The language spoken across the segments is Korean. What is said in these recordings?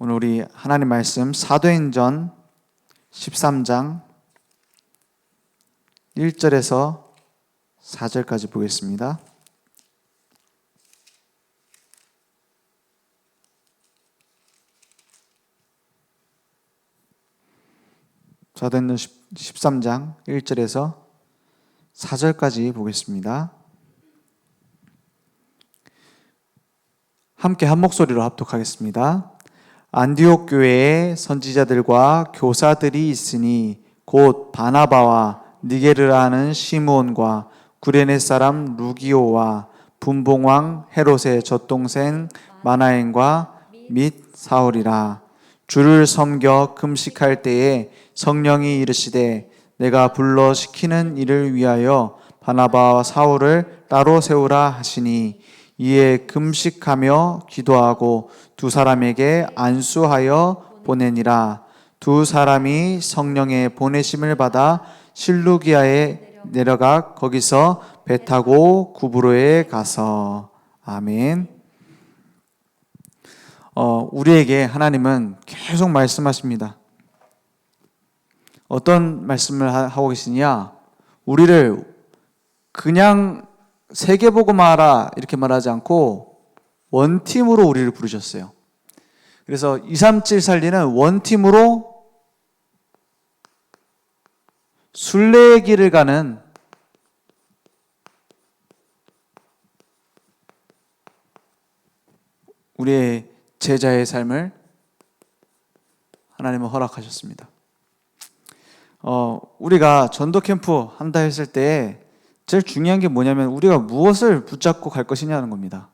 오늘 우리 하나님 말씀 사도행전 13장 1절에서 4절까지 보겠습니다. 사도행전 13장 1절에서 4절까지 보겠습니다. 함께 한 목소리로 합독하겠습니다. 안디옥 교회에 선지자들과 교사들이 있으니 곧 바나바와 니게르라는 시므온과 구레네 사람 루기오와 분봉왕 헤롯의 젖동생 마나엔과 및 사울이라. 주를 섬겨 금식할 때에 성령이 이르시되 내가 불러 시키는 일을 위하여 바나바와 사울을 따로 세우라 하시니 이에 금식하며 기도하고 두 사람에게 안수하여 보내니라. 두 사람이 성령의 보내심을 받아 실루기아에 내려가 거기서 배 타고 구브로에 가서. 아멘. 우리에게 하나님은 계속 말씀하십니다. 어떤 말씀을 하고 계시냐? 우리를 그냥 세계복음화하라 이렇게 말하지 않고 원팀으로 우리를 부르셨어요. 그래서 237 살리는 원팀으로 순례의 길을 가는 우리의 제자의 삶을 하나님은 허락하셨습니다. 우리가 전도 캠프 한다 했을 때 제일 중요한 게 뭐냐면 우리가 무엇을 붙잡고 갈 것이냐는 겁니다.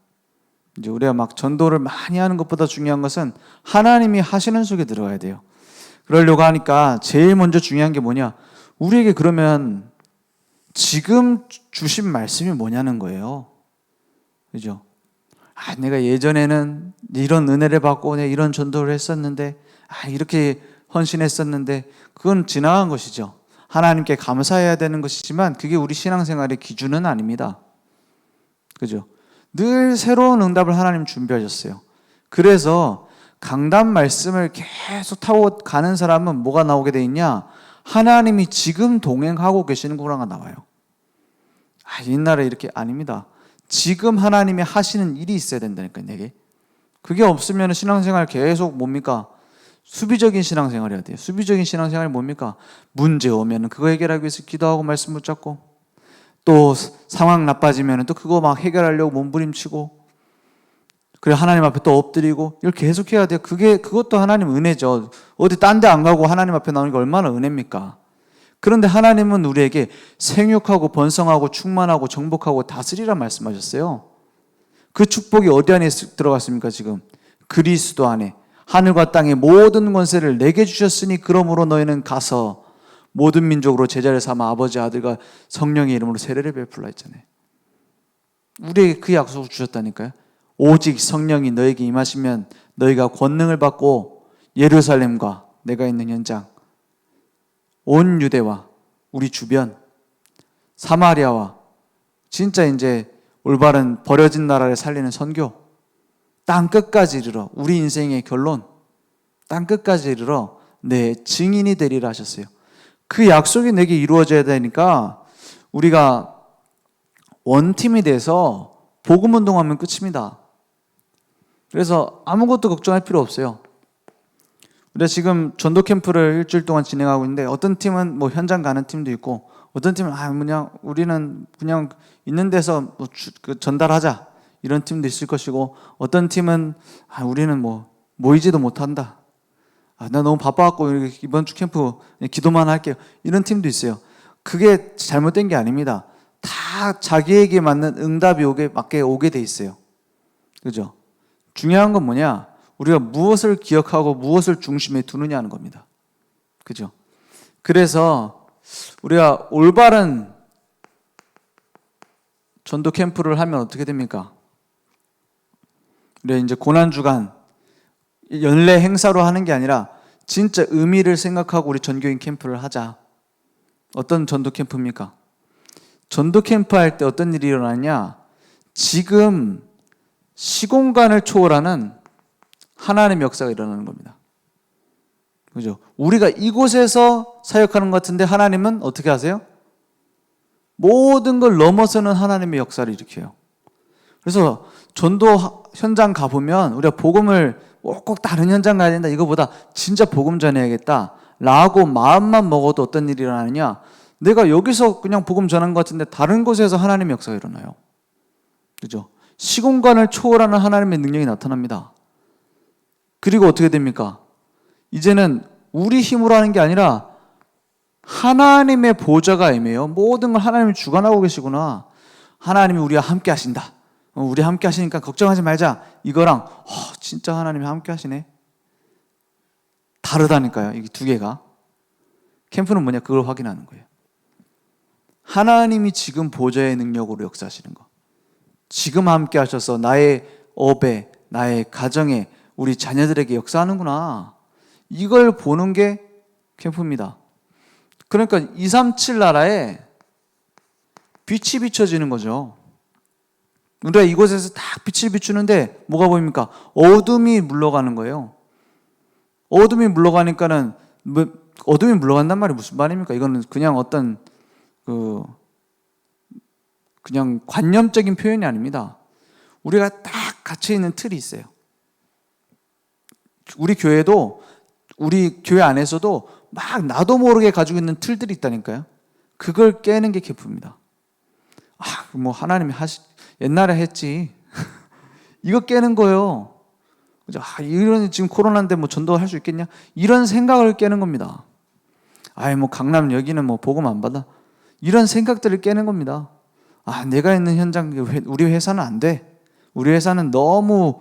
이제 우리가 막 전도를 많이 하는 것보다 중요한 것은 하나님이 하시는 속에 들어가야 돼요. 그러려고 하니까 제일 먼저 중요한 게 뭐냐? 우리에게 그러면 지금 주신 말씀이 뭐냐는 거예요. 그죠? 내가 예전에는 이런 은혜를 받고 내가 이런 전도를 했었는데, 이렇게 헌신했었는데, 그건 지나간 것이죠. 하나님께 감사해야 되는 것이지만 그게 우리 신앙생활의 기준은 아닙니다. 그죠? 늘 새로운 응답을 하나님 준비하셨어요. 그래서 강단 말씀을 계속 타고 가는 사람은 뭐가 나오게 돼 있냐? 하나님이 지금 동행하고 계시는 거가 나와요. 옛날에 이렇게 아닙니다. 지금 하나님이 하시는 일이 있어야 된다니까요, 내게. 그게 없으면 신앙생활 계속 뭡니까? 수비적인 신앙생활이어야 돼요. 수비적인 신앙생활이 뭡니까? 문제 오면 그거 해결하기 위해서 기도하고 말씀 붙잡고, 또 상황 나빠지면 또 그거 막 해결하려고 몸부림치고, 그래 하나님 앞에 또 엎드리고, 이걸 계속해야 돼요. 그것도 하나님 은혜죠. 어디 딴 데 안 가고 하나님 앞에 나오는 게 얼마나 은혜입니까? 그런데 하나님은 우리에게 생육하고 번성하고 충만하고 정복하고 다스리라 말씀하셨어요. 그 축복이 어디 안에 들어갔습니까? 지금 그리스도 안에 하늘과 땅의 모든 권세를 내게 주셨으니 그러므로 너희는 가서 모든 민족으로 제자를 삼아 아버지 아들과 성령의 이름으로 세례를 베풀라 했잖아요. 우리에게 그 약속을 주셨다니까요. 오직 성령이 너에게 임하시면 너희가 권능을 받고 예루살렘과 내가 있는 현장, 온 유대와 우리 주변, 사마리아와 진짜 이제 올바른 버려진 나라를 살리는 선교, 땅 끝까지 이르러, 우리 인생의 결론, 땅 끝까지 이르러 내 증인이 되리라 하셨어요. 그 약속이 내게 이루어져야 되니까 우리가 원팀이 돼서 복음 운동하면 끝입니다. 그래서 아무것도 걱정할 필요 없어요. 우리가 지금 전도 캠프를 일주일 동안 진행하고 있는데, 어떤 팀은 뭐 현장 가는 팀도 있고, 어떤 팀은 그냥 우리는 그냥 있는 데서 뭐 전달하자 이런 팀도 있을 것이고, 어떤 팀은 우리는 뭐 모이지도 못한다. 나 너무 바빠갖고 이번 주 캠프 기도만 할게요. 이런 팀도 있어요. 그게 잘못된 게 아닙니다. 다 자기에게 맞는 응답이 맞게 오게 돼 있어요. 그죠? 중요한 건 뭐냐? 우리가 무엇을 기억하고 무엇을 중심에 두느냐 하는 겁니다. 그죠? 그래서 우리가 올바른 전도 캠프를 하면 어떻게 됩니까? 우리가 이제 고난주간 연례 행사로 하는 게 아니라 진짜 의미를 생각하고 우리 전교인 캠프를 하자. 어떤 전도 캠프입니까? 전도 캠프 할 때 어떤 일이 일어나냐? 지금 시공간을 초월하는 하나님의 역사가 일어나는 겁니다. 그죠? 우리가 이곳에서 사역하는 것 같은데 하나님은 어떻게 하세요? 모든 걸 넘어서는 하나님의 역사를 일으켜요. 그래서 전도 현장 가보면 우리가 복음을 꼭 다른 현장 가야 된다, 이거보다 진짜 복음 전해야겠다 라고 마음만 먹어도 어떤 일이 일어나느냐, 내가 여기서 그냥 복음 전한 것 같은데 다른 곳에서 하나님의 역사가 일어나요. 그죠? 시공간을 초월하는 하나님의 능력이 나타납니다. 그리고 어떻게 됩니까? 이제는 우리 힘으로 하는 게 아니라 하나님의 보좌가 임해요. 모든 걸 하나님이 주관하고 계시구나. 하나님이 우리와 함께 하신다. 우리 함께 하시니까 걱정하지 말자. 이거랑 진짜 하나님이 함께 하시네. 다르다니까요. 이게 두 개가. 캠프는 뭐냐? 그걸 확인하는 거예요. 하나님이 지금 보좌의 능력으로 역사하시는 거. 지금 함께 하셔서 나의 업에, 나의 가정에, 우리 자녀들에게 역사하는구나. 이걸 보는 게 캠프입니다. 그러니까 237 나라에 빛이 비춰지는 거죠. 우리가 이곳에서 딱 빛을 비추는데 뭐가 보입니까? 어둠이 물러가는 거예요. 어둠이 물러가니까는 어둠이 물러간단 말이 무슨 말입니까? 이거는 그냥 어떤 그냥 관념적인 표현이 아닙니다. 우리가 딱 갇혀 있는 틀이 있어요. 우리 교회도, 우리 교회 안에서도 막 나도 모르게 가지고 있는 틀들이 있다니까요. 그걸 깨는 게 캠프입니다. 뭐 하나님이 옛날에 했지. 이거 깨는 거예요. 그죠? 이런 지금 코로나인데 뭐 전도할 수 있겠냐? 이런 생각을 깨는 겁니다. 뭐 강남 여기는 뭐 복음 안 받아. 이런 생각들을 깨는 겁니다. 내가 있는 현장, 우리 회사는 안 돼. 우리 회사는 너무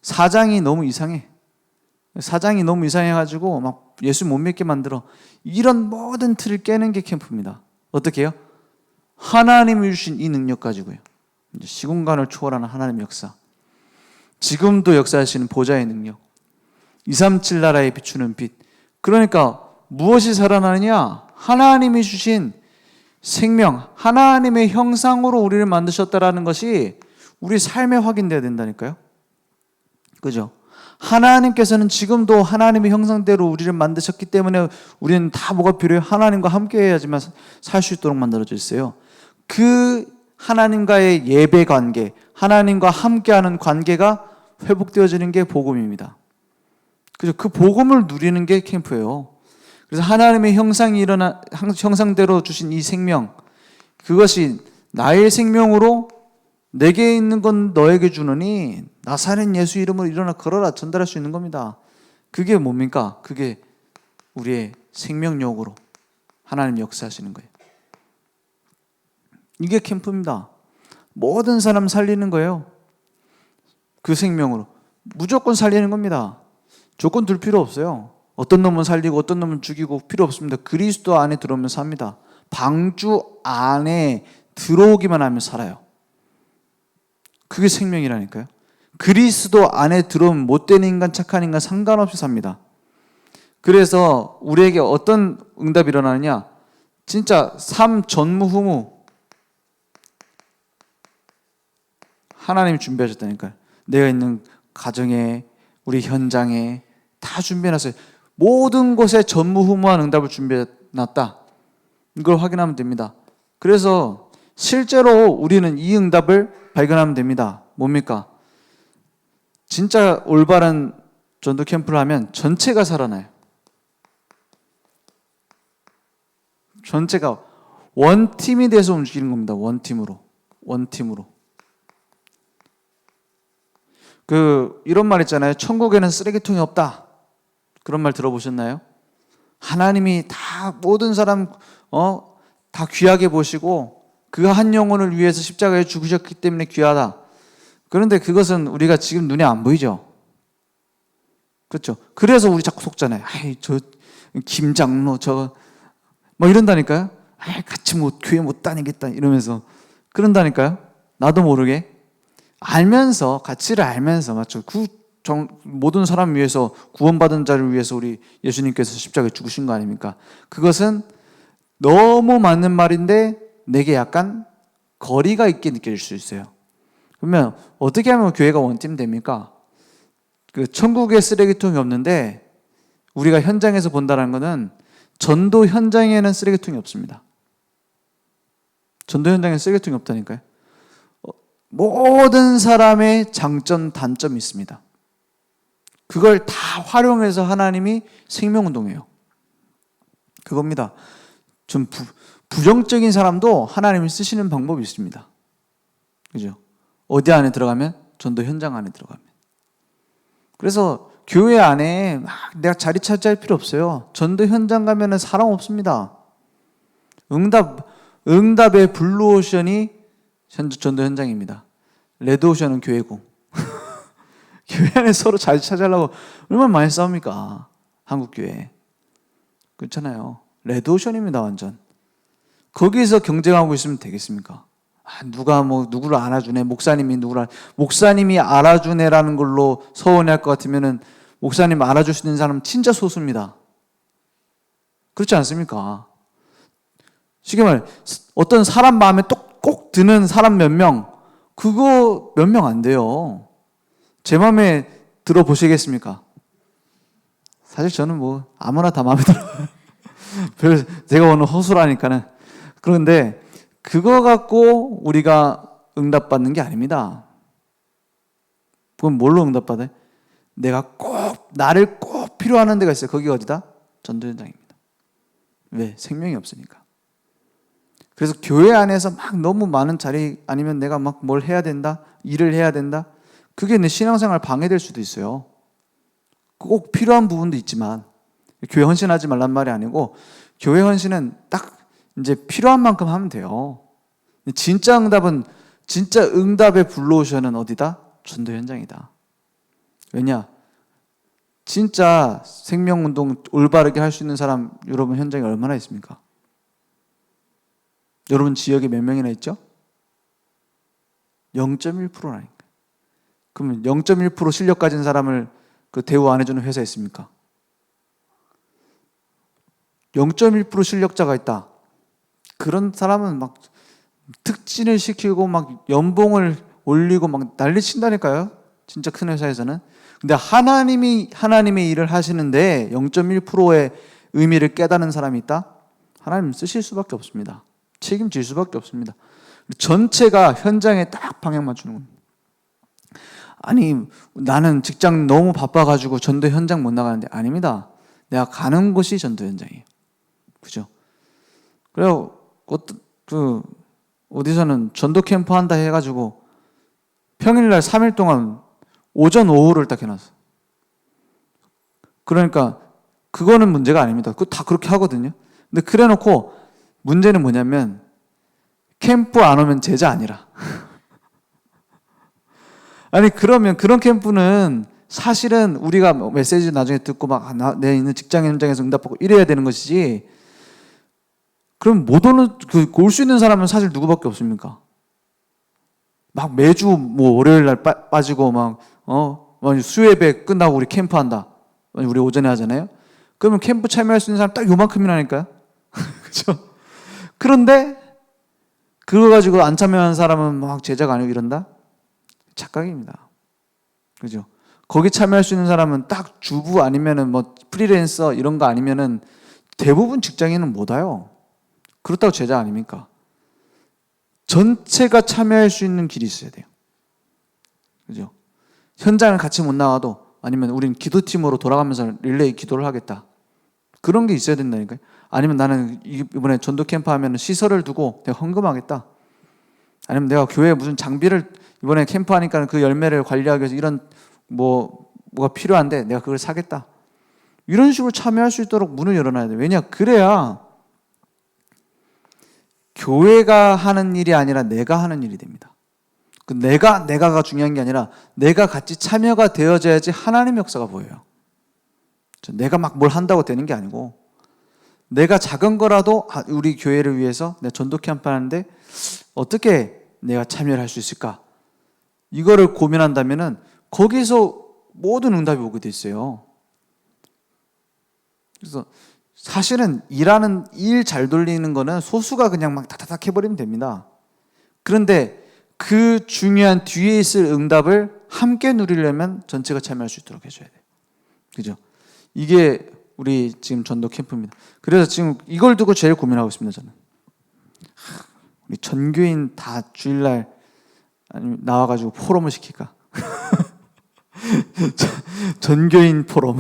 사장이 너무 이상해. 사장이 너무 이상해가지고 막 예수 못 믿게 만들어. 이런 모든 틀을 깨는 게 캠프입니다. 어떻게 해요? 하나님이 주신 이 능력 가지고요. 시공간을 초월하는 하나님의 역사. 지금도 역사하시는 보좌의 능력. 237 나라에 비추는 빛. 그러니까 무엇이 살아나느냐? 하나님이 주신 생명, 하나님의 형상으로 우리를 만드셨다라는 것이 우리 삶에 확인돼야 된다니까요. 그죠? 하나님께서는 지금도 하나님의 형상대로 우리를 만드셨기 때문에 우리는 다 뭐가 필요해요? 하나님과 함께 해야지만 살 수 있도록 만들어져 있어요. 그 하나님과의 예배 관계, 하나님과 함께하는 관계가 회복되어지는 게 복음입니다. 그죠? 그 복음을 누리는 게 캠프예요. 그래서 하나님의 형상대로 주신 이 생명, 그것이 나의 생명으로 내게 있는 건 너에게 주느니 나사렛 예수 이름으로 일어나 걸어라 전달할 수 있는 겁니다. 그게 뭡니까? 그게 우리의 생명력으로 하나님 역사하시는 거예요. 이게 캠프입니다. 모든 사람 살리는 거예요. 그 생명으로. 무조건 살리는 겁니다. 조건 둘 필요 없어요. 어떤 놈은 살리고 어떤 놈은 죽이고 필요 없습니다. 그리스도 안에 들어오면 삽니다. 방주 안에 들어오기만 하면 살아요. 그게 생명이라니까요. 그리스도 안에 들어오면 못된 인간, 착한 인간 상관없이 삽니다. 그래서 우리에게 어떤 응답이 일어나느냐? 진짜 삶 전무후무 하나님이 준비하셨다니까요. 내가 있는 가정에, 우리 현장에 다 준비해놨어요. 모든 곳에 전무후무한 응답을 준비해놨다. 이걸 확인하면 됩니다. 그래서 실제로 우리는 이 응답을 발견하면 됩니다. 뭡니까? 진짜 올바른 전도 캠프를 하면 전체가 살아나요. 전체가 원팀이 돼서 움직이는 겁니다. 원팀으로. 이런 말 있잖아요. 천국에는 쓰레기통이 없다. 그런 말 들어보셨나요? 하나님이 다 모든 사람 다 귀하게 보시고 그 한 영혼을 위해서 십자가에 죽으셨기 때문에 귀하다. 그런데 그것은 우리가 지금 눈에 안 보이죠. 그렇죠? 그래서 우리 자꾸 속잖아요. 저 김장로 뭐 이런다니까요. 같이 교회 못 다니겠다 이러면서 그런다니까요. 나도 모르게 알면서, 가치를 알면서, 맞죠? 모든 사람 위해서, 구원받은 자를 위해서 우리 예수님께서 십자가에 죽으신 거 아닙니까? 그것은 너무 맞는 말인데 내게 약간 거리가 있게 느껴질 수 있어요. 그러면 어떻게 하면 교회가 원팀 됩니까? 그 천국에 쓰레기통이 없는데 우리가 현장에서 본다는 것은 전도 현장에는 쓰레기통이 없습니다. 전도 현장에 쓰레기통이 없다니까요. 모든 사람의 장점, 단점이 있습니다. 그걸 다 활용해서 하나님이 생명운동해요. 그겁니다. 좀 부정적인 사람도 하나님이 쓰시는 방법이 있습니다. 그죠? 어디 안에 들어가면? 전도 현장 안에 들어가면. 그래서 교회 안에 막 내가 자리 차지할 필요 없어요. 전도 현장 가면은 사람 없습니다. 응답의 블루오션이 전도 현장입니다. 레드오션은 교회고. 교회 안에 서로 자리 차지하려고 얼마나 많이 싸웁니까? 한국교회. 그렇잖아요. 레드오션입니다, 완전. 거기서 경쟁하고 있으면 되겠습니까? 누가 누구를 알아주네, 목사님이 알아주네라는 걸로 서운해할 것 같으면은 목사님 알아줄 수 있는 사람은 진짜 소수입니다. 그렇지 않습니까? 쉽게 말해 어떤 사람 마음에 꼭 드는 사람 몇 명, 그거 몇 명 안 돼요. 제 마음에 들어보시겠습니까? 사실 저는 아무나 다 마음에 들어요. 제가 오늘 허술하니까는. 그런데 그거 갖고 우리가 응답받는 게 아닙니다. 그건 뭘로 응답받아요? 나를 꼭 필요한 데가 있어요. 거기가 어디다? 전도 현장입니다. 왜? 생명이 없으니까. 그래서 교회 안에서 막 너무 많은 자리 아니면 내가 막 뭘 해야 된다, 일을 해야 된다, 그게 내 신앙생활 방해될 수도 있어요. 꼭 필요한 부분도 있지만 교회 헌신하지 말란 말이 아니고 교회 헌신은 딱 이제 필요한 만큼 하면 돼요. 진짜 응답의 블루오션은 어디다? 전도 현장이다. 왜냐? 진짜 생명운동 올바르게 할 수 있는 사람 여러분 현장에 얼마나 있습니까? 여러분 지역에 몇 명이나 있죠? 0.1%라니까. 그러면 0.1% 실력 가진 사람을 그 대우 안 해주는 회사에 있습니까? 0.1% 실력자가 있다. 그런 사람은 막 특진을 시키고 막 연봉을 올리고 막 난리 친다니까요. 진짜 큰 회사에서는. 근데 하나님의 일을 하시는데 0.1%의 의미를 깨닫는 사람이 있다? 하나님 쓰실 수밖에 없습니다. 책임질 수밖에 없습니다. 전체가 현장에 딱 방향 맞추는 겁니다. 아니, 나는 직장 너무 바빠가지고 전도 현장 못 나가는데 아닙니다. 내가 가는 곳이 전도 현장이에요. 그죠? 그래요. 어디서는 전도 캠프 한다 해가지고 평일날 3일 동안 오전, 오후를 딱 해놨어. 그러니까 그거는 문제가 아닙니다. 그거 다 그렇게 하거든요. 근데 그래 놓고 문제는 뭐냐면 캠프 안 오면 제자 아니라. 아니 그러면 그런 캠프는 사실은 우리가 메시지 나중에 듣고 막 내 있는 직장 현장에서 응답받고 이래야 되는 것이지. 그럼 못 오는 올 수 있는 사람은 사실 누구밖에 없습니까? 막 매주 월요일 날 빠지고 막 수요예배 끝나고 우리 캠프 한다. 우리 오전에 하잖아요. 그러면 캠프 참여할 수 있는 사람 딱 요만큼이라니까요. 그렇죠? 그런데 그거 가지고 안 참여한 사람은 막 제자가 아니고 이런다? 착각입니다. 그죠? 거기 참여할 수 있는 사람은 딱 주부 아니면은 프리랜서 이런 거 아니면은 대부분 직장인은 못 와요. 그렇다고 제자 아닙니까? 전체가 참여할 수 있는 길이 있어야 돼요. 그죠? 현장을 같이 못 나와도 아니면 우린 기도팀으로 돌아가면서 릴레이 기도를 하겠다. 그런 게 있어야 된다니까요. 아니면 나는 이번에 전도 캠프 하면 시설을 두고 내가 헌금하겠다. 아니면 내가 교회에 무슨 장비를 이번에 캠프 하니까 그 열매를 관리하기 위해서 이런 뭐가 필요한데 내가 그걸 사겠다. 이런 식으로 참여할 수 있도록 문을 열어놔야 돼요. 왜냐? 그래야 교회가 하는 일이 아니라 내가 하는 일이 됩니다. 내가가 중요한 게 아니라 내가 같이 참여가 되어져야지 하나님의 역사가 보여요. 내가 막 뭘 한다고 되는 게 아니고 내가 작은 거라도 우리 교회를 위해서 내가 전도 캠프 하는데 어떻게 내가 참여를 할 수 있을까? 이거를 고민한다면은 거기서 모든 응답이 오게 돼 있어요. 그래서 사실은 일하는 일 잘 돌리는 거는 소수가 그냥 막 다다닥 해버리면 됩니다. 그런데 그 중요한 뒤에 있을 응답을 함께 누리려면 전체가 참여할 수 있도록 해줘야 돼요. 그죠? 이게 우리 지금 전도 캠프입니다. 그래서 지금 이걸 두고 제일 고민하고 있습니다. 저는 우리 전교인 다 주일날 나와가지고 포럼을 시킬까? 전교인 포럼.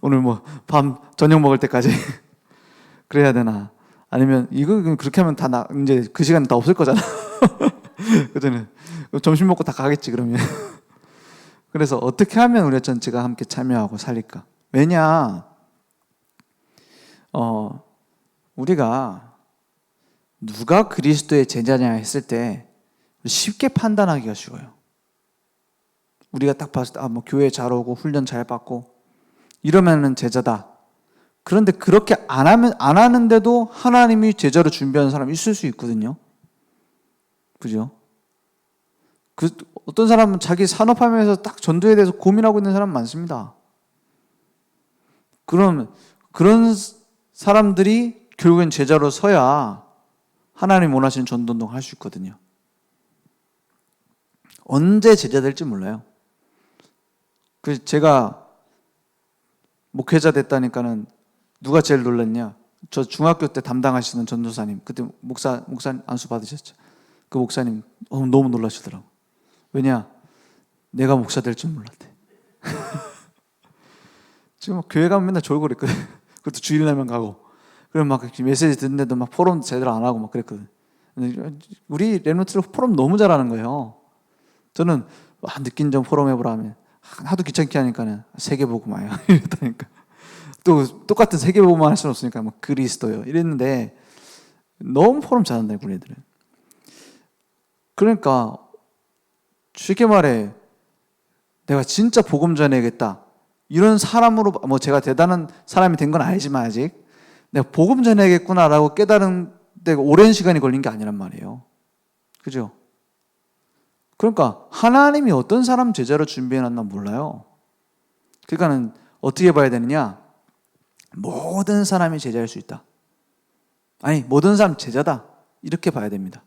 오늘 뭐 밤 저녁 먹을 때까지 그래야 되나? 아니면 이거 그렇게 하면 다 이제 그 시간 다 없을 거잖아. 그전에 점심 먹고 다 가겠지 그러면. 그래서 어떻게 하면 우리 전체가 함께 참여하고 살릴까? 왜냐? 우리가 누가 그리스도의 제자냐 했을 때 쉽게 판단하기가 쉬워요. 우리가 딱 봤을 때 뭐 교회 잘 오고 훈련 잘 받고 이러면은 제자다. 그런데 그렇게 안 하는데도 하나님이 제자로 준비하는 사람이 있을 수 있거든요. 그죠? 어떤 사람은 자기 산업하면서 딱 전도에 대해서 고민하고 있는 사람 많습니다. 그럼 그런 사람들이 결국엔 제자로 서야 하나님 원하시는 전도운동 할 수 있거든요. 언제 제자 될지 몰라요. 제가 목회자 됐다니까는 누가 제일 놀랐냐? 저 중학교 때 담당하시는 전도사님, 그때 목사 안수 받으셨죠? 그 목사님 너무 놀라시더라고. 왜냐? 내가 목사 될 줄 몰랐대. 지금 교회 가면 맨날 졸고 그랬거든. 그것도 주일날만 가고. 그럼 막 메시지 듣는데도 막 포럼 제대로 안 하고 막 그랬거든. 우리 렘넌트들 포럼 너무 잘하는 거예요. 저는 느낀 점 포럼 해보라 하면 하도 귀찮게 하니까는 세계복음화요 이랬다니까. 또 똑같은 세계복음화 할 수는 없으니까 뭐 그리스도요 이랬는데 너무 포럼 잘한다 우리 애들은. 그러니까 쉽게 말해 내가 진짜 복음 전해야겠다 이런 사람으로 뭐 제가 대단한 사람이 된 건 아니지만 아직 내가 복음 전해야겠구나라고 깨달은 데가 오랜 시간이 걸린 게 아니란 말이에요. 그죠? 그러니까 하나님이 어떤 사람 제자로 준비해놨나 몰라요. 그러니까는 어떻게 봐야 되느냐? 모든 사람이 제자일 수 있다. 아니 모든 사람 제자다 이렇게 봐야 됩니다.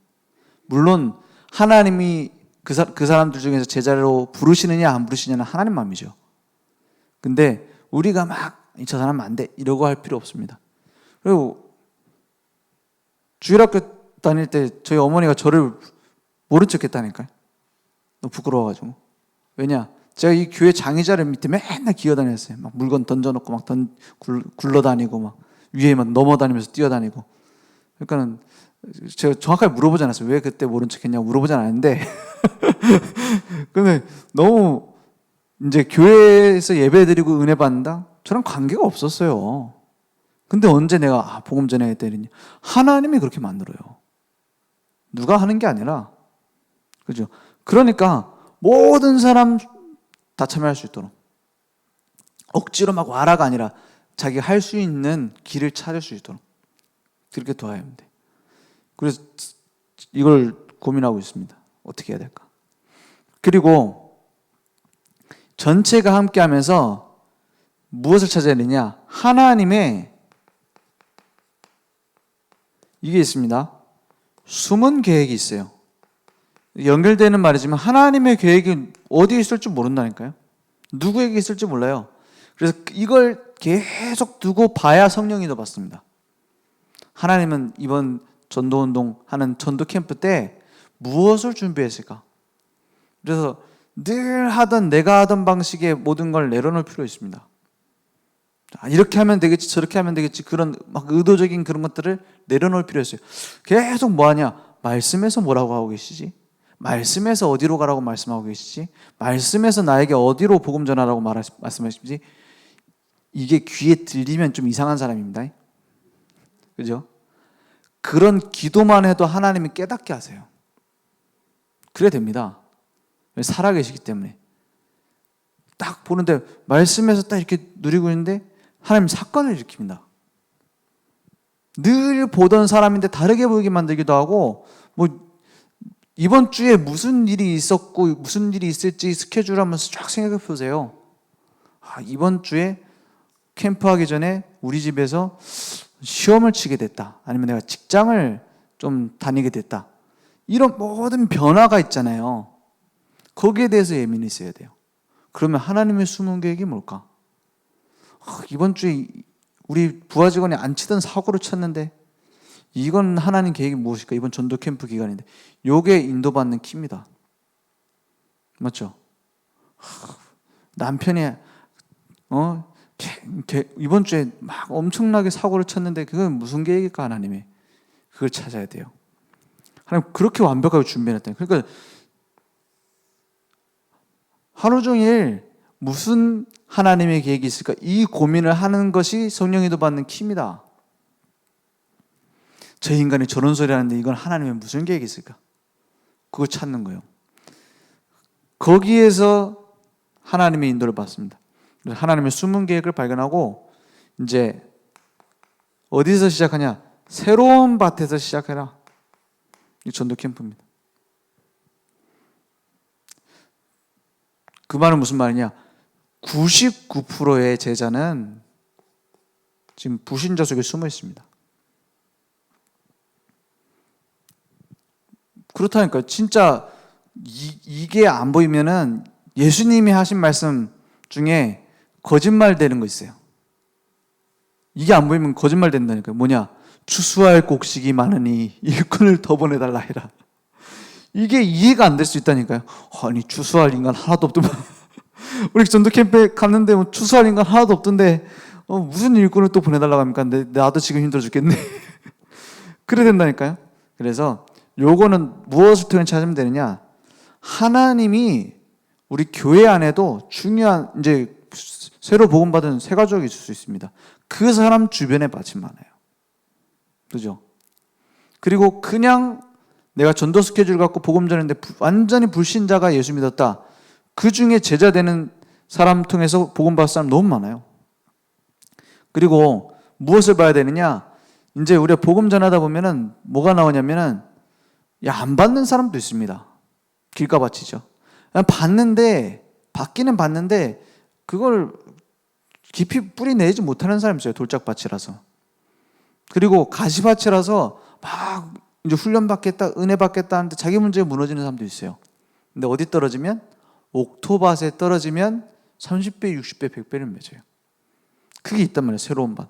물론 하나님이 그 사람들 중에서 제자로 부르시느냐 안 부르시느냐는 하나님 마음이죠. 근데 우리가 막 저 사람 안 돼 이러고 할 필요 없습니다. 그리고 주일학교 다닐 때 저희 어머니가 저를 모른 척 했다니까요. 너무 부끄러워가지고. 왜냐? 제가 이 교회 장의자를 밑에 맨날 기어다녔어요. 막 물건 던져놓고 막 굴러다니고 막 위에 막 넘어다니면서 뛰어다니고. 그러니까는 제가 정확하게 물어보지 않았어요. 왜 그때 모른 척 했냐고 물어보지 않았는데. 근데 너무 이제 교회에서 예배 드리고 은혜 받는다? 저랑 관계가 없었어요. 근데 언제 내가 복음 전해야겠다 이랬냐? 하나님이 그렇게 만들어요. 누가 하는 게 아니라. 그죠? 그러니까 모든 사람 다 참여할 수 있도록 억지로 막 와라가 아니라 자기가 할 수 있는 길을 찾을 수 있도록 그렇게 도와야 합니다. 그래서 이걸 고민하고 있습니다. 어떻게 해야 될까? 그리고 전체가 함께 하면서 무엇을 찾아야 되냐? 하나님의 이게 있습니다. 숨은 계획이 있어요. 연결되는 말이지만 하나님의 계획이 어디에 있을지 모른다니까요. 누구에게 있을지 몰라요. 그래서 이걸 계속 두고 봐야 성령이 더 받습니다. 하나님은 이번 전도운동 하는 전도 캠프 때 무엇을 준비했을까? 그래서 늘 하던 내가 하던 방식의 모든 걸 내려놓을 필요 있습니다. 이렇게 하면 되겠지 저렇게 하면 되겠지 그런 막 의도적인 그런 것들을 내려놓을 필요 있어요. 계속 뭐하냐? 말씀에서 뭐라고 하고 계시지? 말씀에서 어디로 가라고 말씀하고 계시지? 말씀에서 나에게 어디로 복음 전하라고 말씀하시지? 이게 귀에 들리면 좀 이상한 사람입니다. 그죠? 그런 기도만 해도 하나님이 깨닫게 하세요. 그래야 됩니다. 살아계시기 때문에. 딱 보는데 말씀에서 딱 이렇게 누리고 있는데 하나님 사건을 일으킵니다. 늘 보던 사람인데 다르게 보이게 만들기도 하고 뭐 이번 주에 무슨 일이 있었고 무슨 일이 있을지 스케줄 한번 쫙 생각해 보세요. 이번 주에 캠프하기 전에 우리 집에서 시험을 치게 됐다. 아니면 내가 직장을 좀 다니게 됐다. 이런 모든 변화가 있잖아요. 거기에 대해서 예민히 있어야 돼요. 그러면 하나님의 숨은 계획이 뭘까? 이번 주에 우리 부하 직원이 안 치던 사고를 쳤는데 이건 하나님 계획이 무엇일까? 이번 전도 캠프 기간인데 요게 인도받는 키입니다. 맞죠? 남편이 이번 주에 막 엄청나게 사고를 쳤는데 그건 무슨 계획일까? 하나님의 그걸 찾아야 돼요. 하나님 그렇게 완벽하게 준비해놨다. 그러니까 하루 종일 무슨 하나님의 계획이 있을까? 이 고민을 하는 것이 성령 인도받는 키입니다. 저 인간이 저런 소리 하는데 이건 하나님의 무슨 계획이 있을까? 그거 찾는 거예요. 거기에서 하나님의 인도를 받습니다. 하나님의 숨은 계획을 발견하고 이제 어디서 시작하냐? 새로운 밭에서 시작해라. 이 전도 캠프입니다. 그 말은 무슨 말이냐? 99%의 제자는 지금 불신자 속에 숨어 있습니다. 그렇다니까요. 진짜 이게 안 보이면은 예수님이 하신 말씀 중에 거짓말 되는 거 있어요. 이게 안 보이면 거짓말 된다니까요. 뭐냐? 추수할 곡식이 많으니 일꾼을 더 보내달라 해라. 이게 이해가 안 될 수 있다니까요. 아니 추수할 인간 하나도 없더만. 우리 전도 캠프에 갔는데 뭐 추수할 인간 하나도 없던데 무슨 일꾼을 또 보내달라고 합니까? 나도 지금 힘들어 죽겠네. 그래 된다니까요. 그래서 요거는 무엇을 통해 찾으면 되느냐? 하나님이 우리 교회 안에도 중요한 이제 새로 복음받은 새 가족이 있을 수 있습니다. 그 사람 주변에 마침 많아요. 그죠? 그리고 그냥 내가 전도 스케줄 갖고 복음 전했는데 완전히 불신자가 예수 믿었다. 그 중에 제자 되는 사람 통해서 복음 받을 사람 너무 많아요. 그리고 무엇을 봐야 되느냐? 이제 우리가 복음 전하다 보면은 뭐가 나오냐면은 안 받는 사람도 있습니다. 길가바치죠. 받기는 받는데 그걸 깊이 뿌리 내지 못하는 사람이 있어요. 돌짝밭이라서. 그리고 가시밭이라서 막 이제 훈련 받겠다, 은혜 받겠다 하는데 자기 문제에 무너지는 사람도 있어요. 근데 어디 떨어지면? 옥토밭에 떨어지면 30배, 60배, 100배를 맺어요. 그게 있단 말이에요. 새로운 밭.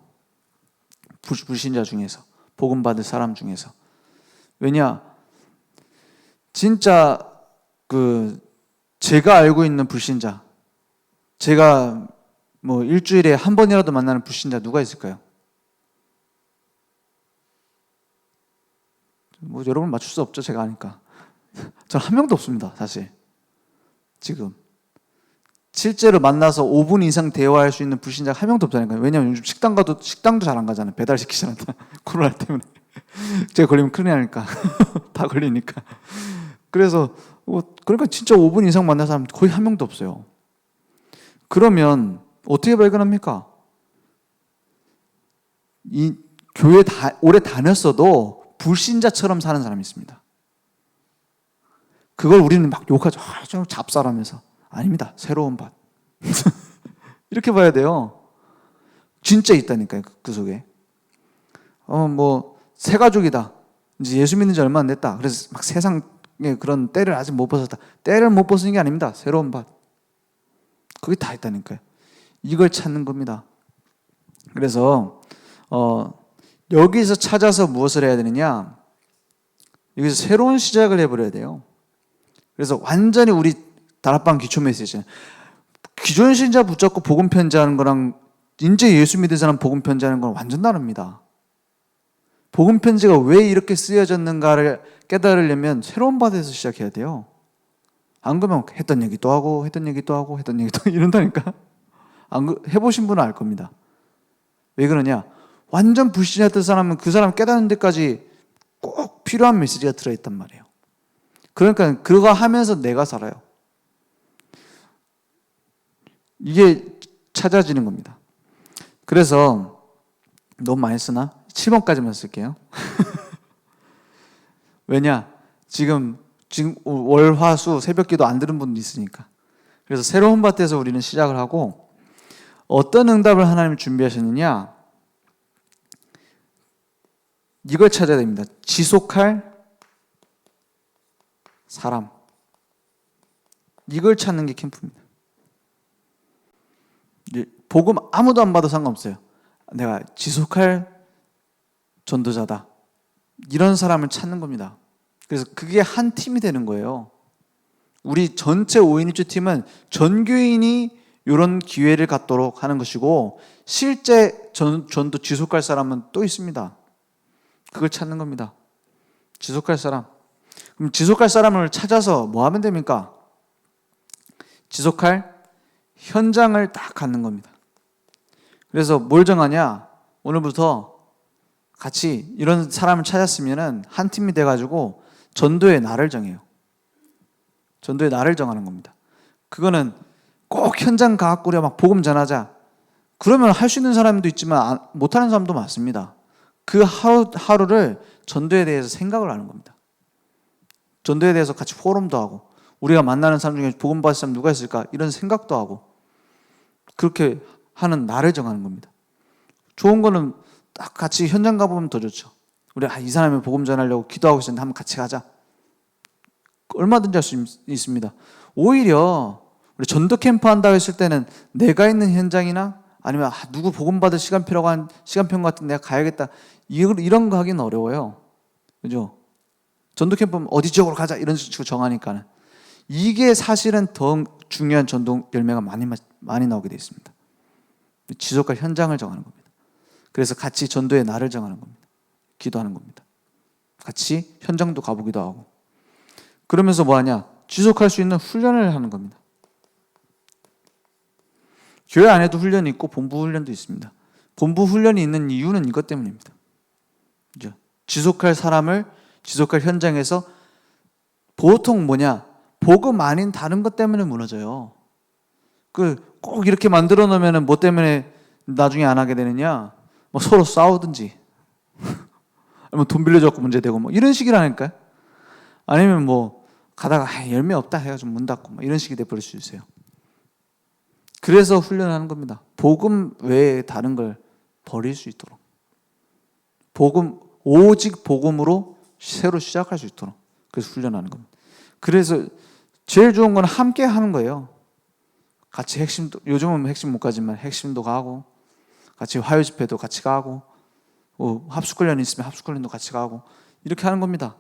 불신자 중에서, 복음 받을 사람 중에서. 왜냐? 진짜 제가 알고 있는 불신자, 제가 뭐 일주일에 한 번이라도 만나는 불신자 누가 있을까요? 뭐 여러분 맞출 수 없죠. 제가 아니까. 전 한 명도 없습니다. 사실 지금 실제로 만나서 5분 이상 대화할 수 있는 불신자가 한 명도 없다니까요. 왜냐하면 요즘 식당도 잘 안 가잖아요. 배달시키잖아요. 코로나 때문에. 제가 걸리면 큰일 나니까. 다 걸리니까. 그래서 그러니까 진짜 5분 이상 만난 사람 거의 한 명도 없어요. 그러면 어떻게 발견합니까? 이 교회 오래 다녔어도 불신자처럼 사는 사람이 있습니다. 그걸 우리는 막 욕하죠. 좀 잡사라면서. 아닙니다. 새로운 밭. 이렇게 봐야 돼요. 진짜 있다니까요. 그 속에. 새 가족이다. 이제 예수 믿는 지 얼마 안 됐다. 그래서 막 세상에 그런 때를 아직 못 벗었다. 때를 못 벗은 게 아닙니다. 새로운 밭. 그게 다 있다니까요. 이걸 찾는 겁니다. 그래서 여기서 찾아서 무엇을 해야 되느냐? 여기서 새로운 시작을 해버려야 돼요. 그래서 완전히 우리 다락방 기초 메시지는 기존 신자 붙잡고 복음 편지하는 거랑 이제 예수 믿은 사람 복음 편지하는 건 완전 다릅니다. 복음 편지가 왜 이렇게 쓰여졌는가를 깨달으려면 새로운 밭에서 시작해야 돼요. 안 그러면 했던 얘기 또 하고 했던 얘기 또 하고 했던 얘기 또 이런다니까. 해보신 분은 알 겁니다. 왜 그러냐? 완전 불신했던 사람은 그 사람 깨닫는 데까지 꼭 필요한 메시지가 들어있단 말이에요. 그러니까 그거 하면서 내가 살아요. 이게 찾아지는 겁니다. 그래서 너무 많이 쓰나? 7번까지만 쓸게요. 왜냐? 지금 월, 화, 수 새벽기도 안 들은 분도 있으니까. 그래서 새로운 밭에서 우리는 시작을 하고 어떤 응답을 하나님이 준비하셨느냐? 이걸 찾아야 됩니다. 지속할 사람. 이걸 찾는 게 캠프입니다. 복음 아무도 안 봐도 상관없어요. 내가 지속할 전도자다. 이런 사람을 찾는 겁니다. 그래서 그게 한 팀이 되는 거예요. 우리 전체 5인 1조 팀은 전교인이 이런 기회를 갖도록 하는 것이고, 실제 전도 지속할 사람은 또 있습니다. 그걸 찾는 겁니다. 지속할 사람. 그럼 지속할 사람을 찾아서 뭐 하면 됩니까? 지속할 현장을 딱 갖는 겁니다. 그래서 뭘 정하냐? 오늘부터 같이 이런 사람을 찾았으면 한 팀이 돼가지고 전도의 날을 정해요. 전도의 날을 정하는 겁니다. 그거는 꼭 현장 가갖고 우리가 막 복음 전하자. 그러면 할 수 있는 사람도 있지만 못하는 사람도 많습니다. 그 하루를 전도에 대해서 생각을 하는 겁니다. 전도에 대해서 같이 포럼도 하고, 우리가 만나는 사람 중에 복음 받을 사람 누가 있을까? 이런 생각도 하고, 그렇게 하는 날을 정하는 겁니다. 좋은 거는 딱 같이 현장 가보면 더 좋죠. 우리 이 사람이 복음 전하려고 기도하고 있었는데 한번 같이 가자. 얼마든지 할 수 있습니다. 오히려 우리 전도 캠프 한다고 했을 때는 내가 있는 현장이나 아니면 누구 복음 받을 시간표라고 한 시간표 같은 내가 가야겠다, 이런 거 하기는 어려워요. 그죠? 전도 캠프는 어디 지역으로 가자 이런 식으로 정하니까는 이게 사실은 더 중요한 전도 열매가 많이 나오게 되어 있습니다. 지속할 현장을 정하는 겁니다. 그래서 같이 전도의 날을 정하는 겁니다. 기도하는 겁니다. 같이 현장도 가보기도 하고, 그러면서 뭐 하냐? 지속할 수 있는 훈련을 하는 겁니다. 교회 안에도 훈련이 있고 본부 훈련도 있습니다. 본부 훈련이 있는 이유는 이것 때문입니다. 그죠? 지속할 사람을 지속할 현장에서 보통 뭐냐? 복음 아닌 다른 것 때문에 무너져요. 꼭 이렇게 만들어 놓으면 뭐 때문에 나중에 안 하게 되느냐? 뭐 서로 싸우든지, 아니면 돈 빌려줬고 문제되고 뭐 이런 식이라니까요. 아니면 뭐 가다가 열매 없다 해가지고 문 닫고 뭐 이런 식이 돼버릴 수 있어요. 그래서 훈련하는 겁니다. 복음 외에 다른 걸 버릴 수 있도록, 오직 복음으로 새로 시작할 수 있도록, 그래서 훈련하는 겁니다. 그래서 제일 좋은 건 함께 하는 거예요. 같이 핵심도, 요즘은 핵심 못 가지만 핵심도 가고, 같이 화요 집회도 같이 가고, 합숙훈련이 있으면 합숙훈련도 같이 가고, 이렇게 하는 겁니다.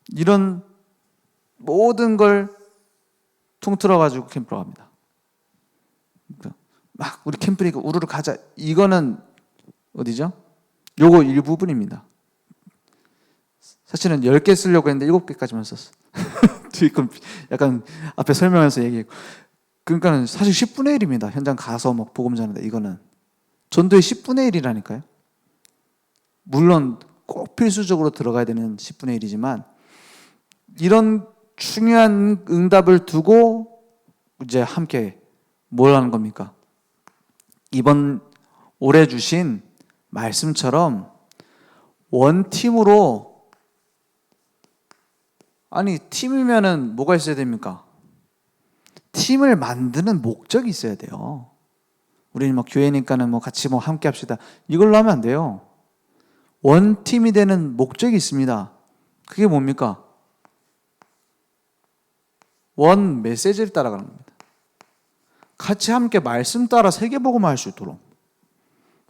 이런 모든 걸 통틀어 가지고 캠프로 갑니다. 막 우리 캠프니까 우르르 가자, 이거는 어디죠? 요거 일부분입니다. 사실은 10개 쓰려고 했는데 7개까지만 썼어. 뒤에 건 약간 앞에 설명해서 얘기했고, 그러니까 사실 10분의 1입니다. 현장 가서 막 복음 전한다. 이거는 전도의 10분의 1이라니까요. 물론 꼭 필수적으로 들어가야 되는 10분의 1이지만, 이런 중요한 응답을 두고 이제 함께 뭘 하는 겁니까? 이번 올해 주신 말씀처럼 원팀으로, 아니 팀이면은 뭐가 있어야 됩니까? 팀을 만드는 목적이 있어야 돼요. 우리는 뭐 교회니까는 뭐 같이 뭐 함께 합시다, 이걸로 하면 안 돼요. 원팀이 되는 목적이 있습니다. 그게 뭡니까? 원 메시지를 따라가는 겁니다. 같이 함께 말씀 따라 세계복음을 할 수 있도록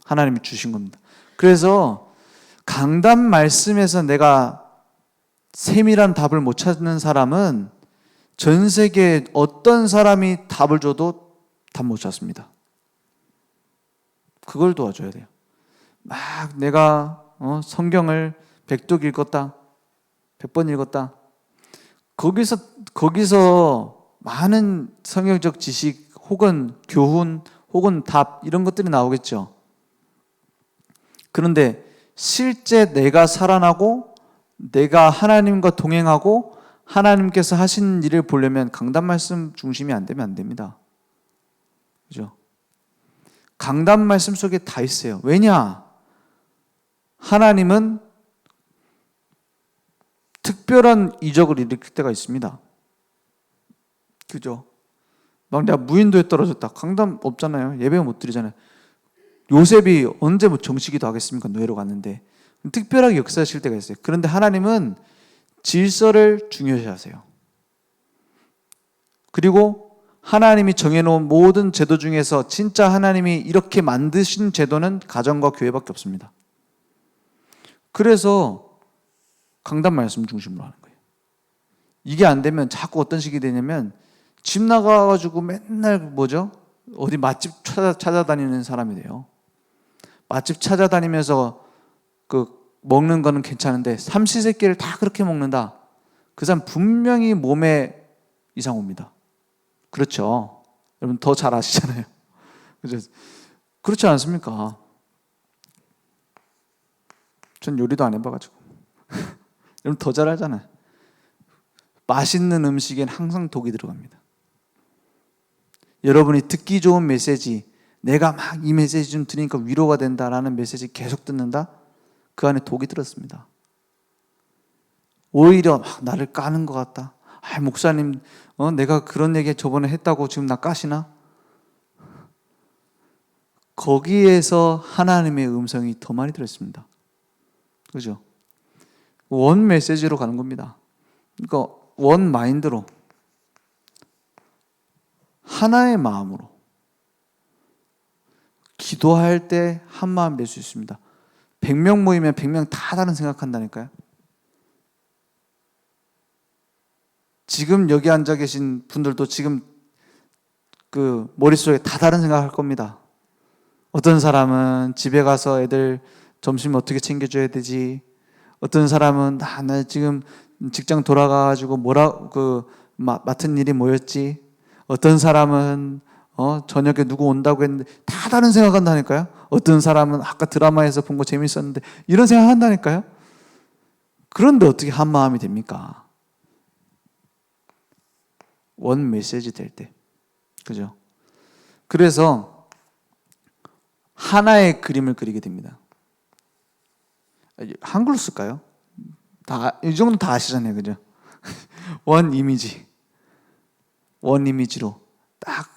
하나님이 주신 겁니다. 그래서 강단 말씀에서 내가 세밀한 답을 못 찾는 사람은 전 세계에 어떤 사람이 답을 줘도 답 못 찾습니다. 그걸 도와줘야 돼요. 막 내가 성경을 100독 읽었다, 100번 읽었다, 거기서 많은 성경적 지식 혹은 교훈 혹은 답, 이런 것들이 나오겠죠. 그런데 실제 내가 살아나고 내가 하나님과 동행하고 하나님께서 하신 일을 보려면 강단 말씀 중심이 안 되면 안 됩니다. 그죠? 강단 말씀 속에 다 있어요. 왜냐? 하나님은 특별한 이적을 일으킬 때가 있습니다. 그죠? 막 내가 무인도에 떨어졌다, 강단 없잖아요. 예배 못 드리잖아요. 요셉이 언제 뭐 정식기도 하겠습니까? 노예로 갔는데. 특별하게 역사하실 때가 있어요. 그런데 하나님은 질서를 중요시하세요. 그리고 하나님이 정해놓은 모든 제도 중에서 진짜 하나님이 이렇게 만드신 제도는 가정과 교회밖에 없습니다. 그래서 강단 말씀 중심으로 하는 거예요. 이게 안 되면 자꾸 어떤 식이 되냐면 집 나가가지고 맨날 뭐죠? 어디 맛집 찾아다니는 사람이 돼요. 맛집 찾아다니면서 먹는 거는 괜찮은데 삼시세끼를 다 그렇게 먹는다. 그 사람 분명히 몸에 이상 옵니다. 그렇죠? 여러분 더 잘 아시잖아요. 그죠? 그렇지 않습니까? 전 요리도 안 해봐가지고. 여러분 더 잘 알잖아요. 맛있는 음식엔 항상 독이 들어갑니다. 여러분이 듣기 좋은 메시지, 내가 막 이 메시지 좀 들으니까 위로가 된다라는 메시지 계속 듣는다? 그 안에 독이 들었습니다. 오히려 막 나를 까는 것 같다. 목사님, 내가 그런 얘기 저번에 했다고 지금 나 까시나? 거기에서 하나님의 음성이 더 많이 들었습니다. 그죠? 원 메시지로 가는 겁니다. 그러니까 원 마인드로, 하나의 마음으로 기도할 때 한 마음 될 수 있습니다. 100명 모이면 100명 다 다른 생각한다니까요. 지금 여기 앉아 계신 분들도 지금 그 머릿속에 다 다른 생각할 겁니다. 어떤 사람은 집에 가서 애들 점심 어떻게 챙겨줘야 되지? 어떤 사람은 나 지금 직장 돌아가가지고 맡은 일이 뭐였지? 어떤 사람은 저녁에 누구 온다고 했는데 다 다른 생각한다니까요. 어떤 사람은 아까 드라마에서 본 거 재밌었는데 이런 생각한다니까요. 그런데 어떻게 한 마음이 됩니까? 원 메시지 될 때, 그죠? 그래서 하나의 그림을 그리게 됩니다. 한글로 쓸까요? 이 정도 다 아시잖아요, 그죠? 원 이미지, 원 이미지로 딱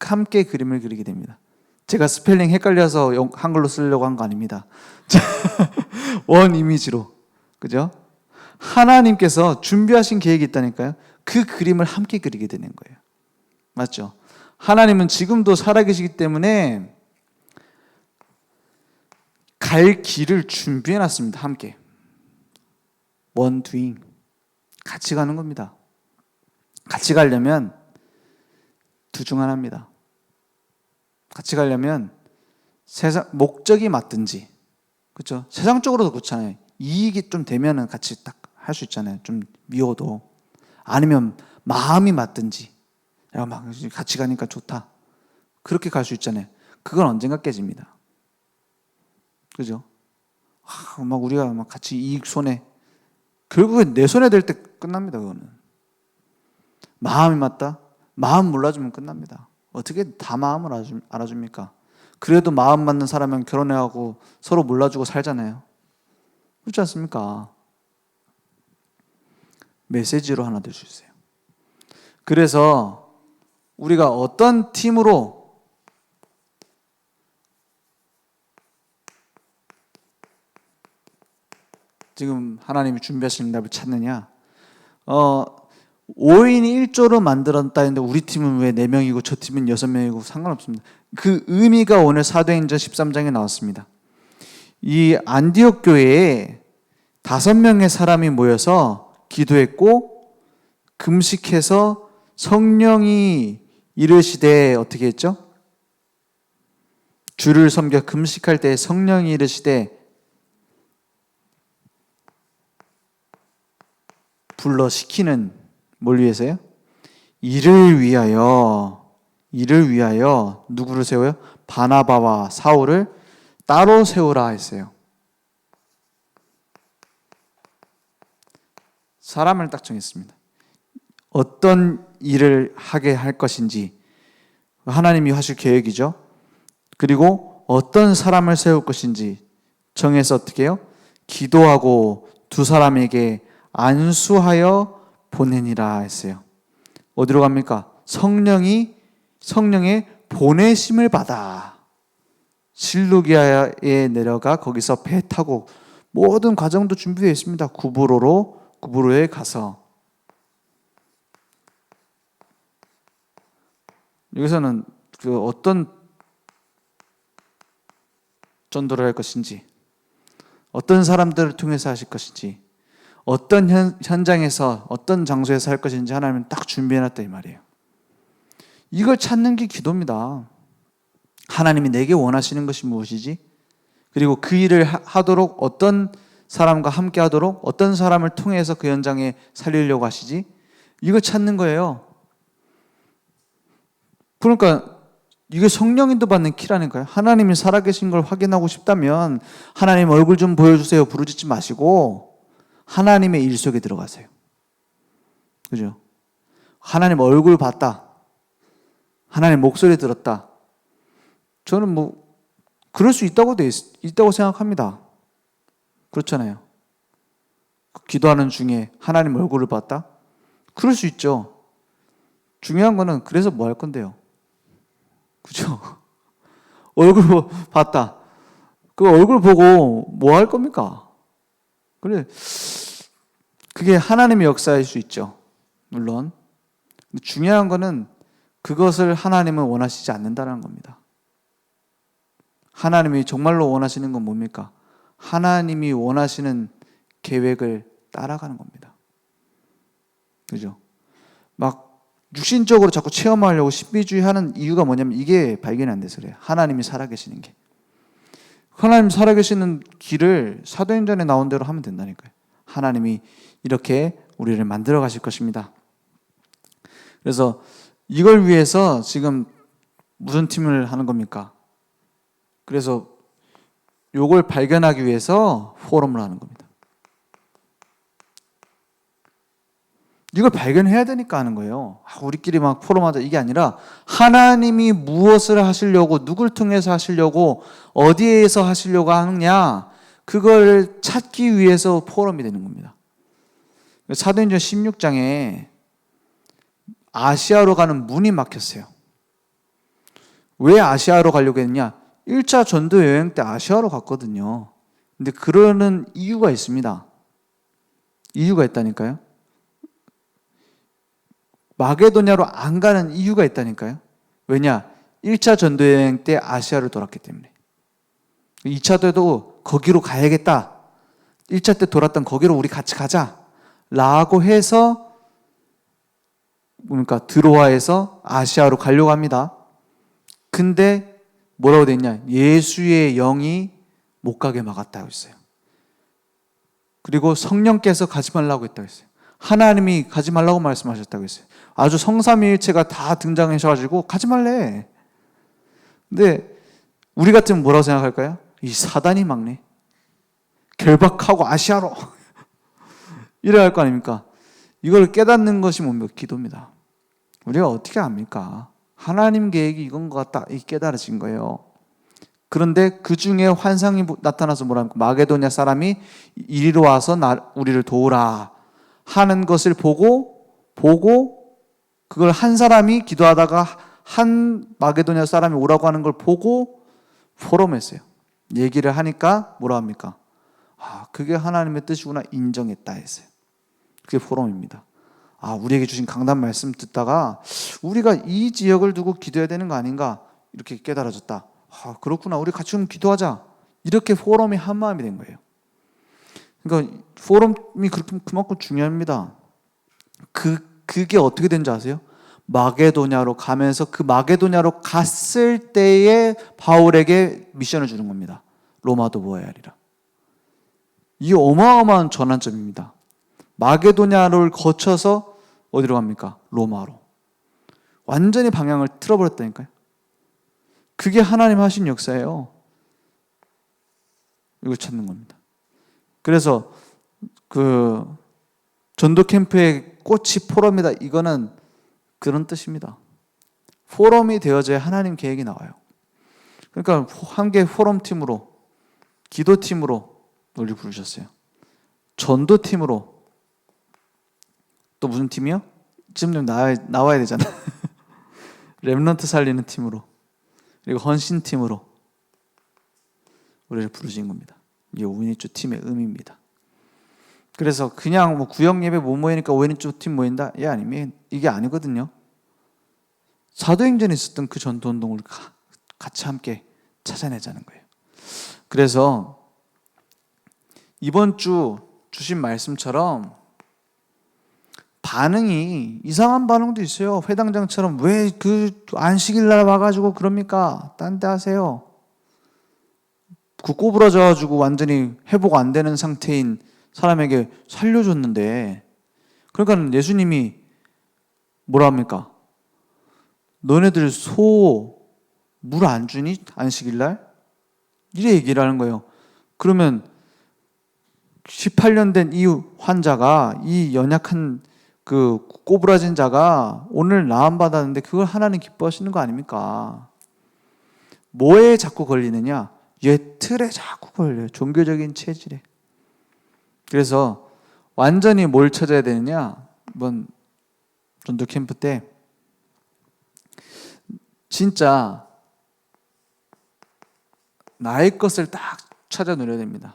함께 그림을 그리게 됩니다. 제가 스펠링 헷갈려서 한글로 쓰려고 한 거 아닙니다. 원 이미지로, 그죠? 하나님께서 준비하신 계획이 있다니까요. 그 그림을 함께 그리게 되는 거예요. 맞죠? 하나님은 지금도 살아계시기 때문에 갈 길을 준비해 놨습니다. 함께. 원 두잉. 같이 가는 겁니다. 같이 가려면 두 중 하나입니다. 같이 가려면 목적이 맞든지, 그렇죠? 세상적으로도 그렇잖아요. 이익이 좀 되면은 같이 딱 할 수 있잖아요. 좀 미워도. 아니면 마음이 맞든지, 야, 막 같이 가니까 좋다. 그렇게 갈 수 있잖아요. 그건 언젠가 깨집니다. 그죠? 막 우리가 막 같이 이익 손해, 결국엔 내 손에 될 때 끝납니다. 그거는. 마음이 맞다? 마음 몰라주면 끝납니다. 어떻게 다 마음을 알아줍니까? 그래도 마음 맞는 사람은 결혼해하고 서로 몰라주고 살잖아요. 그렇지 않습니까? 메시지로 하나 될 수 있어요. 그래서 우리가 어떤 팀으로 지금 하나님이 준비하신 응답을 찾느냐? 5인이 1조로 만들었다 했는데 우리 팀은 왜 4명이고 저 팀은 6명이고 상관없습니다. 그 의미가 오늘 사도행전 13장에 나왔습니다. 이 안디옥 교회에 5명의 사람이 모여서 기도했고 금식해서 성령이 이르시되 어떻게 했죠? 주를 섬겨 금식할 때 성령이 이르시되 불러 시키는 뭘 위해서요? 이를 위하여 누구를 세워요? 바나바와 사울을 따로 세우라 했어요. 사람을 딱 정했습니다. 어떤 일을 하게 할 것인지 하나님이 하실 계획이죠. 그리고 어떤 사람을 세울 것인지 정해서 어떻게 해요? 기도하고 두 사람에게 안수하여 보내니라 했어요. 어디로 갑니까? 성령의 보내심을 받아 실루기아에 내려가 거기서 배 타고 모든 과정도 준비되어 있습니다. 구브로에 가서 여기서는 그 어떤 전도를 할 것인지, 어떤 사람들을 통해서 하실 것인지, 어떤 현장에서 어떤 장소에서 할 것인지 하나님은 딱 준비해놨다 이 말이에요. 이걸 찾는 게 기도입니다. 하나님이 내게 원하시는 것이 무엇이지? 그리고 그 일을 하도록 어떤 사람과 함께 하도록 어떤 사람을 통해서 그 현장에 살리려고 하시지? 이걸 찾는 거예요. 그러니까 이게 성령인도 받는 키라는 거예요. 하나님이 살아계신 걸 확인하고 싶다면 하나님 얼굴 좀 보여주세요 부르짖지 마시고 하나님의 일 속에 들어가세요. 그죠? 하나님 얼굴 봤다, 하나님 목소리 들었다. 저는 그럴 수 있다고 생각합니다. 그렇잖아요. 기도하는 중에 하나님 얼굴을 봤다? 그럴 수 있죠. 중요한 거는 그래서 뭐 할 건데요? 그죠? 얼굴 봤다. 그 얼굴 보고 뭐 할 겁니까? 그래, 그게 하나님의 역사일 수 있죠. 물론. 중요한 거는 그것을 하나님은 원하시지 않는다는 겁니다. 하나님이 정말로 원하시는 건 뭡니까? 하나님이 원하시는 계획을 따라가는 겁니다. 그죠? 막 육신적으로 자꾸 체험하려고 신비주의 하는 이유가 뭐냐면 이게 발견이 안 돼서 그래요. 하나님이 살아계시는 게. 하나님 살아계시는 길을 사도행전에 나온 대로 하면 된다니까요. 하나님이 이렇게 우리를 만들어 가실 것입니다. 그래서 이걸 위해서 지금 무슨 팀을 하는 겁니까? 그래서 이걸 발견하기 위해서 포럼을 하는 겁니다. 이걸 발견해야 되니까 하는 거예요. 우리끼리 막 포럼하자 이게 아니라 하나님이 무엇을 하시려고, 누굴 통해서 하시려고, 어디에서 하시려고 하느냐, 그걸 찾기 위해서 포럼이 되는 겁니다. 사도행전 16장에 아시아로 가는 문이 막혔어요. 왜 아시아로 가려고 했냐? 1차 전도 여행 때 아시아로 갔거든요. 근데 그러는 이유가 있습니다. 이유가 있다니까요. 마게도냐로 안 가는 이유가 있다니까요. 왜냐? 1차 전도여행 때 아시아를 돌았기 때문에. 2차 때도 거기로 가야겠다. 1차 때 돌았던 거기로 우리 같이 가자 라고 해서 그러니까 드로아에서 아시아로 가려고 합니다. 근데 뭐라고 돼 있냐? 예수의 영이 못 가게 막았다고 했어요. 그리고 성령께서 가지 말라고 했다고 했어요. 하나님이 가지 말라고 말씀하셨다고 했어요. 아주 성삼위일체가 다 등장하셔가지고 가지 말래. 근데 우리 같으면 뭐라고 생각할까요? 이 사단이 막네. 결박하고 아시아로 이래야 할 거 아닙니까? 이걸 깨닫는 것이 뭡니까? 기도입니다. 우리가 어떻게 압니까? 하나님 계획이 이건 것 같다. 이 깨달아진 거예요. 그런데 그 중에 환상이 나타나서 뭐라 합니까? 마게도냐 사람이 이리로 와서 우리를 도우라 하는 것을 보고 그걸 한 사람이 기도하다가 한 마게도냐 사람이 오라고 하는 걸 보고 포럼했어요. 얘기를 하니까 뭐라 합니까? 그게 하나님의 뜻이구나 인정했다 했어요. 그게 포럼입니다. 우리에게 주신 강단 말씀 듣다가 우리가 이 지역을 두고 기도해야 되는 거 아닌가 이렇게 깨달아졌다. 그렇구나. 우리 같이 좀 기도하자. 이렇게 포럼이 한 마음이 된 거예요. 그러니까 포럼이 그만큼 중요합니다. 그게 어떻게 된지 아세요? 마게도냐로 가면서 그 마게도냐로 갔을 때에 바울에게 미션을 주는 겁니다. 로마도 보아야 하리라. 이 어마어마한 전환점입니다. 마게도냐를 거쳐서 어디로 갑니까? 로마로. 완전히 방향을 틀어버렸다니까요. 그게 하나님 하신 역사예요. 이걸 찾는 겁니다. 그래서 그 전도 캠프의 꽃이 포럼이다. 이거는 그런 뜻입니다. 포럼이 되어져야 하나님 계획이 나와요. 그러니까 함께 포럼팀으로, 기도팀으로 우리 부르셨어요. 전도팀으로 또 무슨 팀이요? 지금 좀 나와야 되잖아. 렘넌트 살리는 팀으로, 그리고 헌신팀으로 우리를 부르신 겁니다. 이게 오인이주 팀의 의미입니다. 그래서 그냥 구역 예배 못 모이니까 오인이주 팀 모인다? 아니면 이게 아니거든요. 사도행전에 있었던 그 전도운동을 같이 함께 찾아내자는 거예요. 그래서 이번 주 주신 말씀처럼 반응이 이상한 반응도 있어요. 회당장처럼 왜 그 안식일 날 와가지고 그럽니까? 딴 데 하세요. 그 꼬부라져가지고 완전히 회복 안 되는 상태인 사람에게 살려줬는데, 그러니까 예수님이 뭐라 합니까? 너네들 소 물 안 주니? 안식일 날? 이래 얘기를 하는 거예요. 그러면 18년 된 이 환자가, 이 연약한 그 꼬부라진 자가 오늘 나음 받았는데 그걸 하나님 기뻐하시는 거 아닙니까? 뭐에 자꾸 걸리느냐? 옛 틀에 자꾸 걸려요. 종교적인 체질에. 그래서 완전히 뭘 찾아야 되느냐? 이번 전도 캠프 때 진짜 나의 것을 딱 찾아 누려야 됩니다.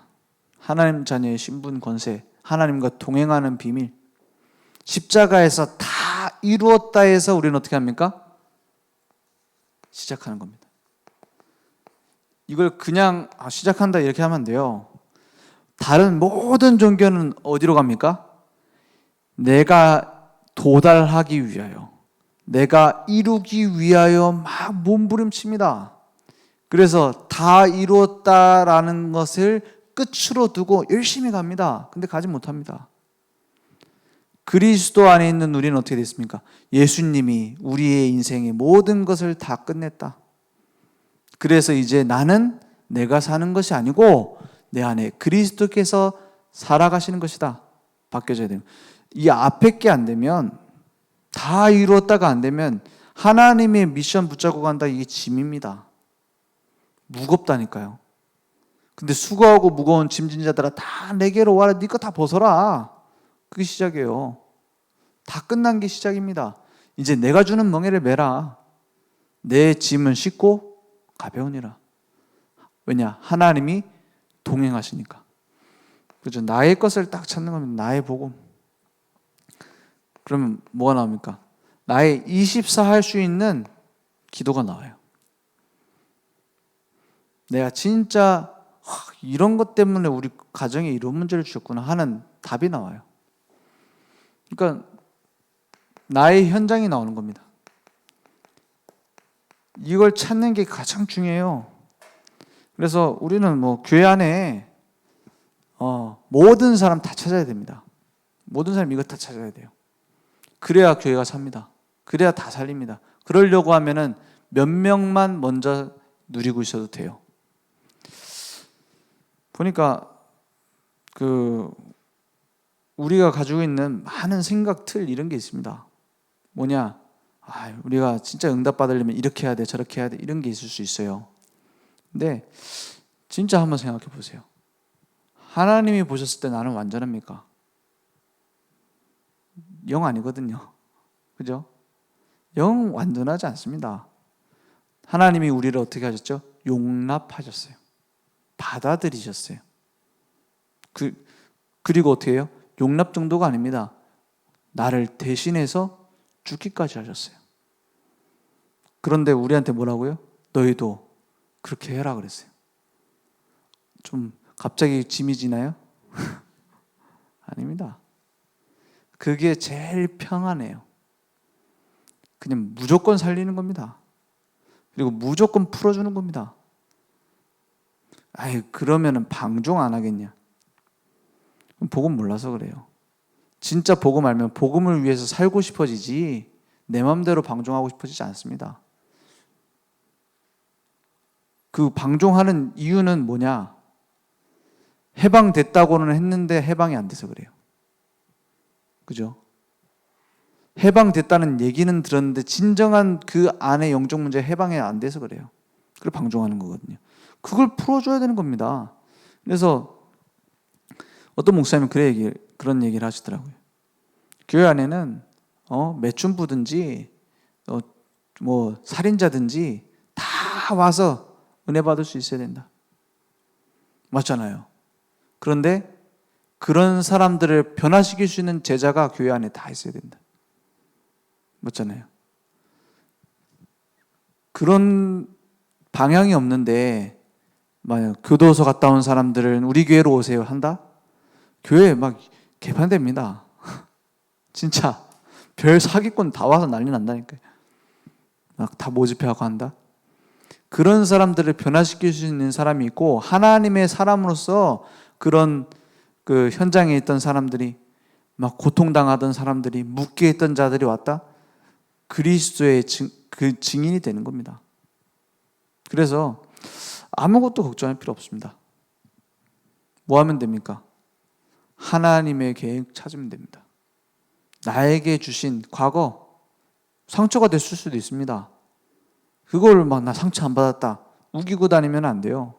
하나님 자녀의 신분 권세, 하나님과 동행하는 비밀, 십자가에서 다 이루었다 해서 우리는 어떻게 합니까? 시작하는 겁니다. 이걸 그냥 시작한다 이렇게 하면 안 돼요. 다른 모든 종교는 어디로 갑니까? 내가 도달하기 위하여, 내가 이루기 위하여 막 몸부림칩니다. 그래서 다 이루었다라는 것을 끝으로 두고 열심히 갑니다. 근데 가지 못합니다. 그리스도 안에 있는 우리는 어떻게 됐습니까? 예수님이 우리의 인생의 모든 것을 다 끝냈다. 그래서 이제 나는 내가 사는 것이 아니고 내 안에 그리스도께서 살아가시는 것이다. 바뀌어져야 돼요. 이 앞에 게 안 되면, 다 이루었다가 안 되면 하나님의 미션 붙잡고 간다, 이게 짐입니다. 무겁다니까요. 근데 수고하고 무거운 짐진 자들아 다 내게로 와라. 네 거 다 벗어라. 그게 시작이에요. 다 끝난 게 시작입니다. 이제 내가 주는 멍에를 메라. 내 짐은 쉽고 가벼우니라. 왜냐? 하나님이 동행하시니까. 그죠? 나의 것을 딱 찾는 겁니다. 나의 복음. 그러면 뭐가 나옵니까? 나의 24 할 수 있는 기도가 나와요. 내가 진짜 이런 것 때문에 우리 가정에 이런 문제를 주셨구나 하는 답이 나와요. 그러니까 나의 현장이 나오는 겁니다. 이걸 찾는 게 가장 중요해요. 그래서 우리는 뭐 교회 안에 모든 사람 다 찾아야 됩니다. 모든 사람 이거 다 찾아야 돼요. 그래야 교회가 삽니다. 그래야 다 살립니다. 그러려고 하면은 몇 명만 먼저 누리고 있어도 돼요. 보니까 우리가 가지고 있는 많은 생각 틀 이런 게 있습니다. 뭐냐? 우리가 진짜 응답 받으려면 이렇게 해야 돼, 저렇게 해야 돼, 이런 게 있을 수 있어요. 근데 진짜 한번 생각해 보세요. 하나님이 보셨을 때 나는 완전합니까? 영 아니거든요. 그죠? 영 완전하지 않습니다. 하나님이 우리를 어떻게 하셨죠? 용납하셨어요. 받아들이셨어요. 그리고 어떻게 해요? 용납 정도가 아닙니다. 나를 대신해서 죽기까지 하셨어요. 그런데 우리한테 뭐라고요? 너희도 그렇게 해라 그랬어요. 좀 갑자기 짐이 지나요? 아닙니다. 그게 제일 평안해요. 그냥 무조건 살리는 겁니다. 그리고 무조건 풀어주는 겁니다. 그러면은 방종 안 하겠냐? 복음 몰라서 그래요. 진짜 복음 알면 복음을 위해서 살고 싶어지지 내 마음대로 방종하고 싶어지지 않습니다. 그 방종하는 이유는 뭐냐? 해방됐다고는 했는데 해방이 안 돼서 그래요. 그죠? 해방됐다는 얘기는 들었는데 진정한 그 안에 영적 문제 해방이 안 돼서 그래요. 그걸 방종하는 거거든요. 그걸 풀어줘야 되는 겁니다. 그래서 어떤 목사님은 그런 얘기를 하시더라고요. 교회 안에는 매춘부든지 뭐 살인자든지 다 와서 은혜 받을 수 있어야 된다. 맞잖아요. 그런데 그런 사람들을 변화시킬 수 있는 제자가 교회 안에 다 있어야 된다. 맞잖아요. 그런 방향이 없는데 만약 교도소 갔다 온 사람들은 우리 교회로 오세요 한다? 교회 막 개판됩니다. 진짜 별 사기꾼 다 와서 난리 난다니까요. 막 다 모집해하고 한다. 그런 사람들을 변화시킬 수 있는 사람이 있고, 하나님의 사람으로서 그런 그 현장에 있던 사람들이, 막 고통당하던 사람들이, 묶여 있던 자들이 왔다. 그리스도의 그 증인이 되는 겁니다. 그래서 아무것도 걱정할 필요 없습니다. 뭐 하면 됩니까? 하나님의 계획 찾으면 됩니다. 나에게 주신 과거 상처가 됐을 수도 있습니다. 그걸 막 나 상처 안 받았다 우기고 다니면 안 돼요.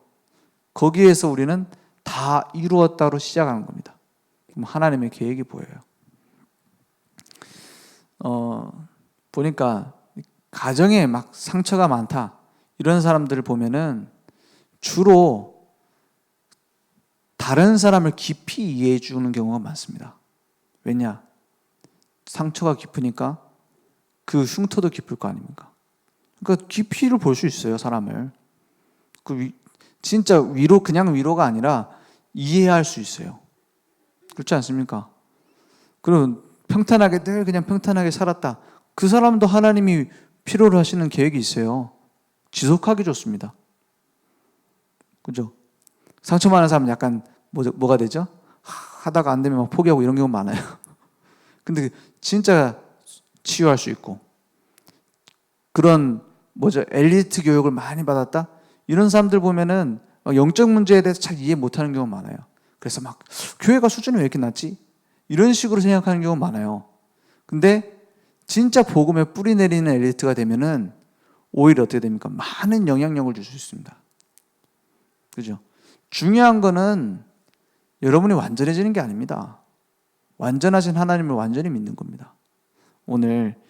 거기에서 우리는 다 이루었다로 시작하는 겁니다. 그럼 하나님의 계획이 보여요. 보니까 가정에 막 상처가 많다 이런 사람들을 보면은 주로 다른 사람을 깊이 이해해 주는 경우가 많습니다. 왜냐? 상처가 깊으니까 그 흉터도 깊을 거 아닙니까? 그러니까 깊이를 볼 수 있어요, 사람을. 진짜 그냥 위로가 아니라 이해할 수 있어요. 그렇지 않습니까? 그럼 늘 그냥 평탄하게 살았다. 그 사람도 하나님이 필요로 하시는 계획이 있어요. 지속하기 좋습니다. 그죠? 상처 많은 사람은 약간 뭐가 되죠? 하다가 안 되면 막 포기하고 이런 경우 많아요. 근데 진짜 치유할 수 있고, 그런 엘리트 교육을 많이 받았다? 이런 사람들 보면은 영적 문제에 대해서 잘 이해 못하는 경우가 많아요. 그래서 막 교회가 수준이 왜 이렇게 낮지? 이런 식으로 생각하는 경우가 많아요. 근데 진짜 복음에 뿌리 내리는 엘리트가 되면은 오히려 어떻게 됩니까? 많은 영향력을 줄 수 있습니다. 그죠? 중요한 거는 여러분이 완전해지는 게 아닙니다. 완전하신 하나님을 완전히 믿는 겁니다. 오늘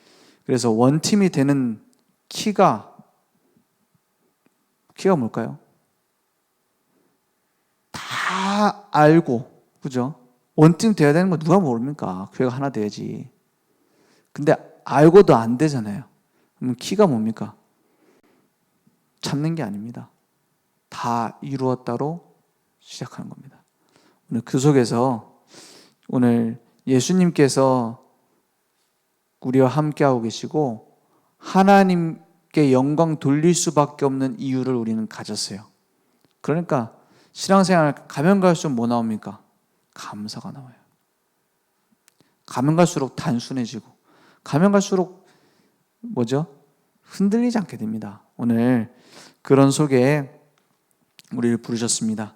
그래서 원팀이 되는 키가 뭘까요? 다 알고, 그죠? 원팀 돼야 되는 거 누가 모릅니까? 교회가 하나 돼야지. 근데 알고도 안 되잖아요. 그럼 키가 뭡니까? 참는 게 아닙니다. 다 이루었다로 시작하는 겁니다. 오늘 그 속에서 오늘 예수님께서 우리와 함께하고 계시고 하나님께 영광 돌릴 수밖에 없는 이유를 우리는 가졌어요. 그러니까 신앙생활 가면 갈수록 뭐 나옵니까? 감사가 나와요. 가면 갈수록 단순해지고 가면 갈수록 흔들리지 않게 됩니다. 오늘 그런 속에 우리를 부르셨습니다.